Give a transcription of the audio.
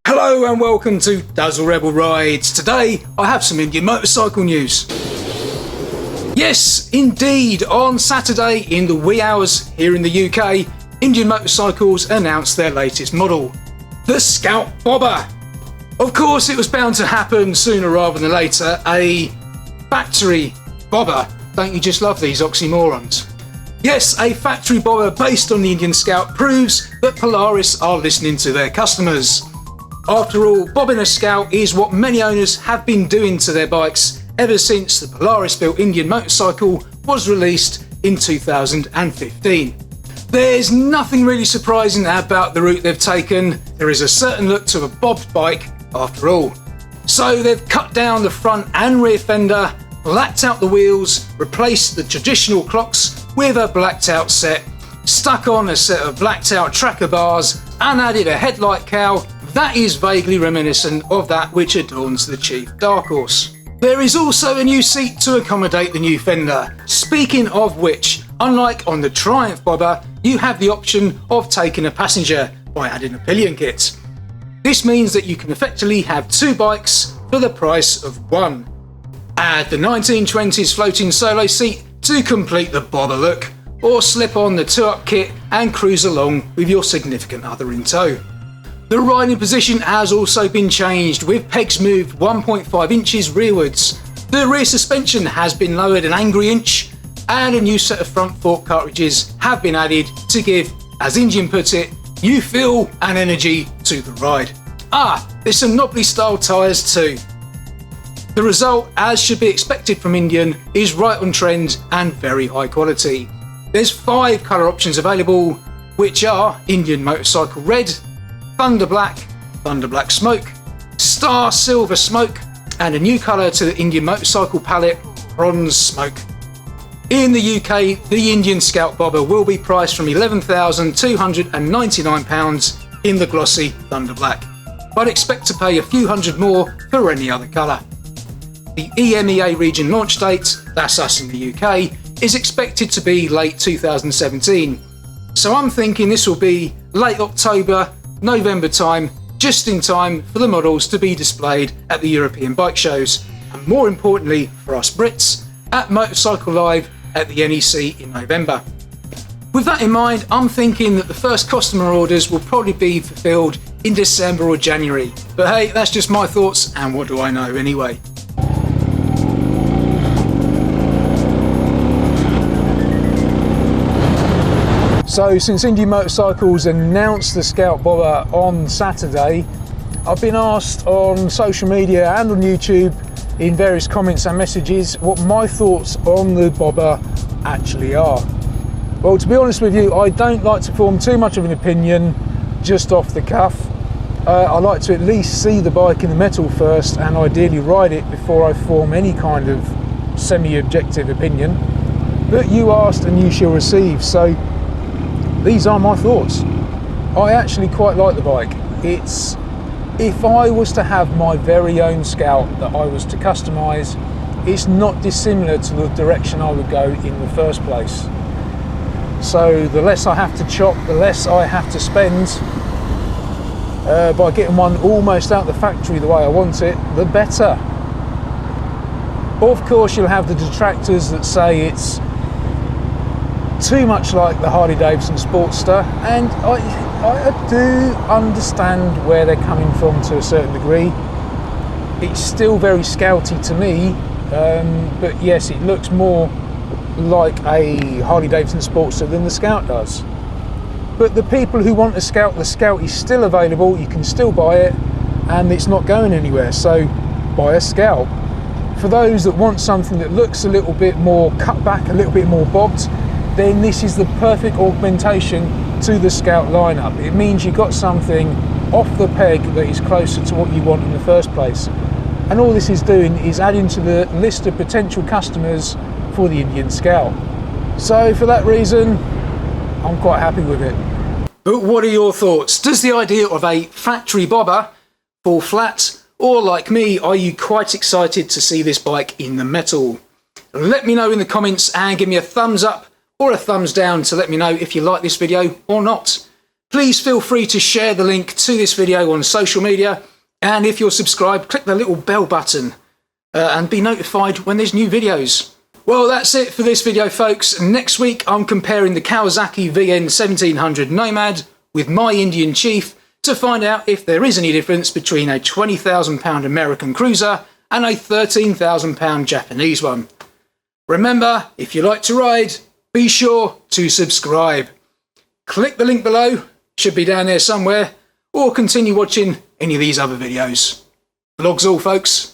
Hello and welcome to Dazzle Rebel Rides. Today I have some Indian motorcycle news. Yes, indeed, on Saturday in the wee hours here in the UK, Indian Motorcycles announced their latest model, the Scout Bobber. Of course, it was bound to happen sooner rather than later, a factory bobber. Don't you just love these oxymorons? Yes, a factory bobber based on the Indian Scout proves that Polaris are listening to their customers. After all, bobbing a Scout is what many owners have been doing to their bikes ever since the Polaris-built Indian motorcycle was released in 2015. There's nothing really surprising about the route they've taken. There is a certain look to a bobbed bike after all. So they've cut down the front and rear fender, blacked out the wheels, replaced the traditional clocks with a blacked out set, stuck on a set of blacked out tracker bars and added a headlight cowl that is vaguely reminiscent of that which adorns the Chief Dark Horse. There is also a new seat to accommodate the new fender. Speaking of which, unlike on the Triumph Bobber, you have the option of taking a passenger by adding a pillion kit. This means that you can effectively have two bikes for the price of one. Add the 1920s floating solo seat to complete the bobber look, or slip on the two-up kit and cruise along with your significant other in tow. The riding position has also been changed, with pegs moved 1.5 inches rearwards. The rear suspension has been lowered an angry inch, and a new set of front fork cartridges have been added to give, as Indian puts it, new feel and energy to the ride. There's some knobbly style tyres too. The result, as should be expected from Indian, is right on trend and very high quality. There's 5 colour options available, which are Indian Motorcycle Red, Thunder Black Smoke, Star Silver Smoke, and a new colour to the Indian Motorcycle palette, Bronze Smoke. In the UK, the Indian Scout Bobber will be priced from £11,299 in the glossy Thunder Black, but expect to pay a few hundred more for any other colour. The EMEA region launch date, that's us in the UK, is expected to be late 2017. So I'm thinking this will be late October, November time, just in time for the models to be displayed at the European bike shows, and more importantly for us Brits, at Motorcycle Live at the NEC in November. With that in mind, I'm thinking that the first customer orders will probably be fulfilled in December or January. But hey, that's just my thoughts, and what do I know anyway? So since Indian Motorcycles announced the Scout Bobber on Saturday, I've been asked on social media and on YouTube in various comments and messages what my thoughts on the Bobber actually are. Well, to be honest with you, I don't like to form too much of an opinion just off the cuff. I like to at least see the bike in the metal first and ideally ride it before I form any kind of semi-objective opinion. But you asked and you shall receive, so these are my thoughts. I actually quite like the bike. If I was to have my very own Scout that I was to customise, it's not dissimilar to the direction I would go in the first place. So the less I have to chop, the less I have to spend by getting one almost out the factory the way I want it, the better. Of course, you'll have the detractors that say it's too much like the Harley Davidson Sportster, and I do understand where they're coming from to a certain degree. It's still very scouty to me, but yes, it looks more like a Harley Davidson Sportster than the Scout does. But the people who want a Scout, the Scout is still available, you can still buy it, and it's not going anywhere, so buy a Scout. For those that want something that looks a little bit more cut back, a little bit more bobbed, then this is the perfect augmentation to the Scout lineup. It means you've got something off the peg that is closer to what you want in the first place. And all this is doing is adding to the list of potential customers for the Indian Scout. So for that reason, I'm quite happy with it. But what are your thoughts? Does the idea of a factory bobber fall flat? Or like me, are you quite excited to see this bike in the metal? Let me know in the comments and give me a thumbs up or a thumbs down to let me know if you like this video or not. Please feel free to share the link to this video on social media, and if you're subscribed, click the little bell button and be notified when there's new videos. Well, that's it for this video, folks. Next week, I'm comparing the Kawasaki VN 1700 Nomad with my Indian Chief to find out if there is any difference between a £20,000 American cruiser and a £13,000 Japanese one. Remember, if you like to ride, be sure to subscribe. Click the link below, should be down there somewhere, or continue watching any of these other videos. Vlogs all, folks.